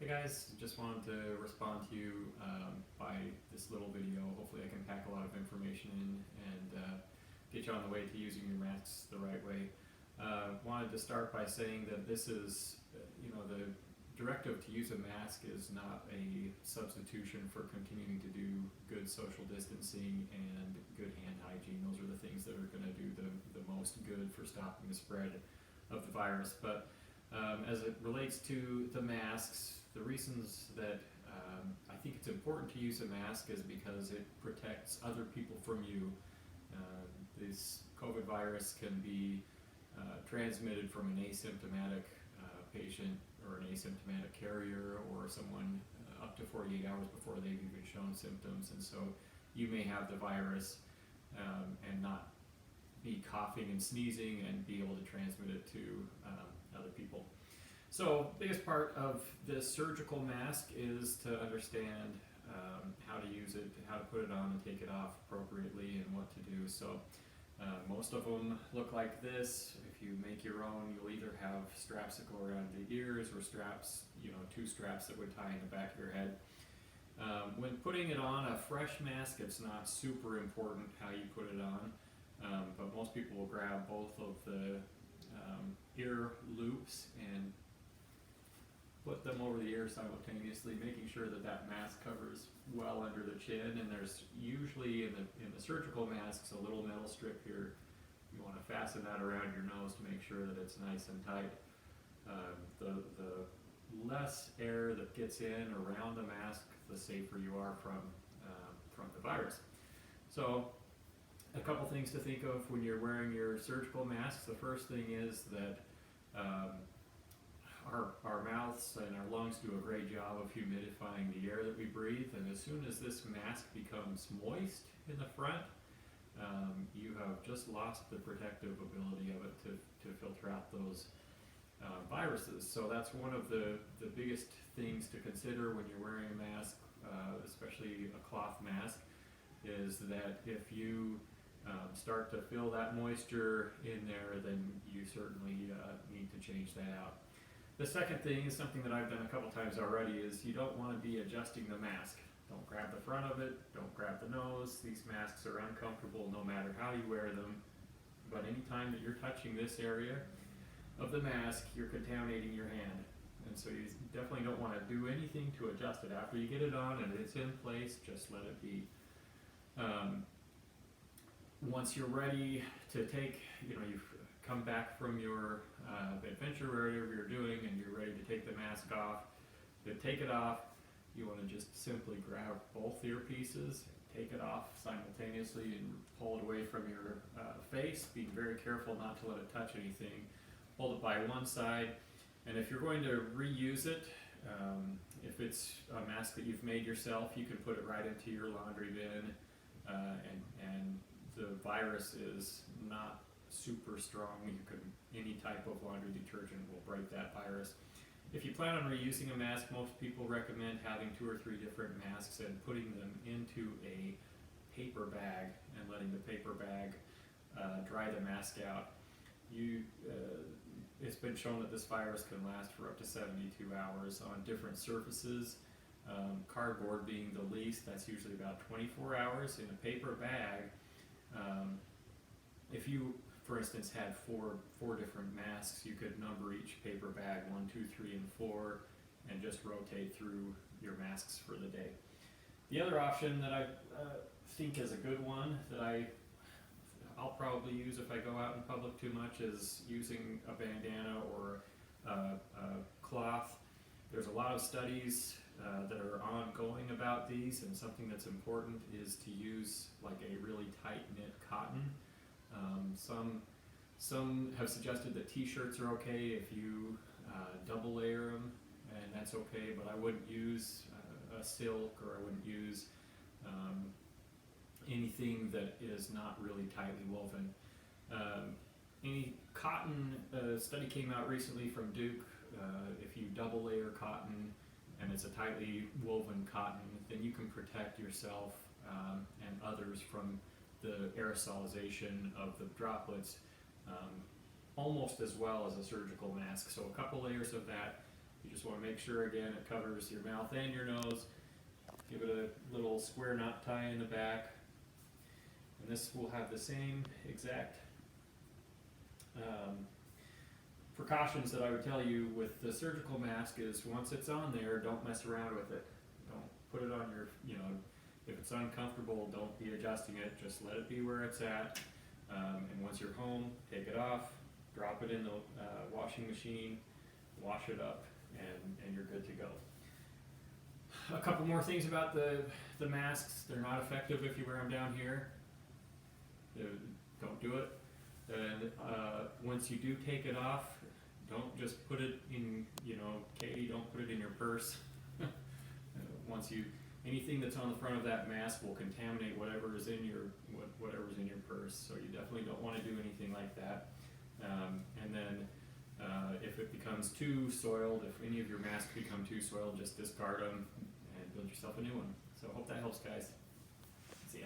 Hey guys, just wanted to respond to you by this little video. Hopefully I can pack a lot of information in and get you on the way to using your masks the right way. Wanted to start by saying that this is, the directive to use a mask is not a substitution for continuing to do good social distancing and good hand hygiene. Those are the things that are going to do the most good for stopping the spread of the virus. But as it relates to the masks, the reasons that I think it's important to use a mask is because it protects other people from you. This COVID virus can be transmitted from an asymptomatic patient or an asymptomatic carrier or someone up to 48 hours before they've even shown symptoms. And so you may have the virus and not be coughing and sneezing and be able to transmit it to other people. So biggest part of this surgical mask is to understand how to use it, how to put it on and take it off appropriately, and what to do. So most of them look like this. If you make your own, you'll either have straps that go around the ears or straps, two straps that would tie in the back of your head. When putting it on a fresh mask, it's not super important how you put it on, but most people will grab both of the ear loops and put them over the ear simultaneously, making sure that that mask covers well under the chin. And there's usually in the surgical masks a little metal strip here. You want to fasten that around your nose to make sure that it's nice and tight. The less air that gets in around the mask, the safer you are from the virus. So a couple things to think of when you're wearing your surgical masks. The first thing is that our mouths and our lungs do a great job of humidifying the air that we breathe, and as soon as this mask becomes moist in the front, you have just lost the protective ability of it to filter out those viruses. So that's one of the biggest things to consider when you're wearing a mask, especially a cloth mask, is that if you start to feel that moisture in there, then you certainly need to change that out. The second thing is something that I've done a couple times already, is you don't want to be adjusting the mask. Don't grab the front of it, don't grab the nose. These masks are uncomfortable no matter how you wear them, but anytime that you're touching this area of the mask, you're contaminating your hand. And so you definitely don't want to do anything to adjust it. After you get it on and it's in place, just let it be. Once you're ready to take, you've come back from your adventure, wherever you're doing, and you're ready to take the mask off, to take it off, you want to just simply grab both earpieces, take it off simultaneously, and pull it away from your face, being very careful not to let it touch anything. Hold it by one side, and if you're going to reuse it, if it's a mask that you've made yourself, you can put it right into your laundry bin, and the virus is not super strong. Any type of laundry detergent will break that virus. If you plan on reusing a mask, most people recommend having 2 or 3 different masks and putting them into a paper bag and letting the paper bag dry the mask out. It's been shown that this virus can last for up to 72 hours on different surfaces. Cardboard being the least, that's usually about 24 hours. In a paper bag, if you, for instance, had four different masks, you could number each paper bag 1, 2, 3, and 4, and just rotate through your masks for the day. The other option that I think is a good one that I'll probably use if I go out in public too much is using a bandana or a cloth. There's a lot of studies that are ongoing about these, and something that's important is to use like a really tight knit cotton. Some have suggested that t-shirts are okay if you double layer them, and that's okay, but I wouldn't use a silk, or I wouldn't use anything that is not really tightly woven. Any cotton, study came out recently from Duke. If you double layer cotton and it's a tightly woven cotton, then you can protect yourself and others from the aerosolization of the droplets almost as well as a surgical mask. So a couple layers of that You just want to make sure, again, it covers your mouth and your nose. Give it a little square knot tie in the back. And this will have the same exact precautions that I would tell you with the surgical mask is once it's on there, don't mess around with it. Don't put it on your, if it's uncomfortable, don't be adjusting it. Just let it be where it's at. And once you're home, take it off, drop it in the washing machine, wash it up, and you're good to go. A couple more things about the masks. They're not effective if you wear them down here. Don't do it. And once you do take it off, don't just put it in, Katie, don't put it in your purse. Anything that's on the front of that mask will contaminate whatever's in your purse. So you definitely don't want to do anything like that. And then if it becomes too soiled, if any of your masks become too soiled, just discard them and build yourself a new one. So I hope that helps, guys. See ya.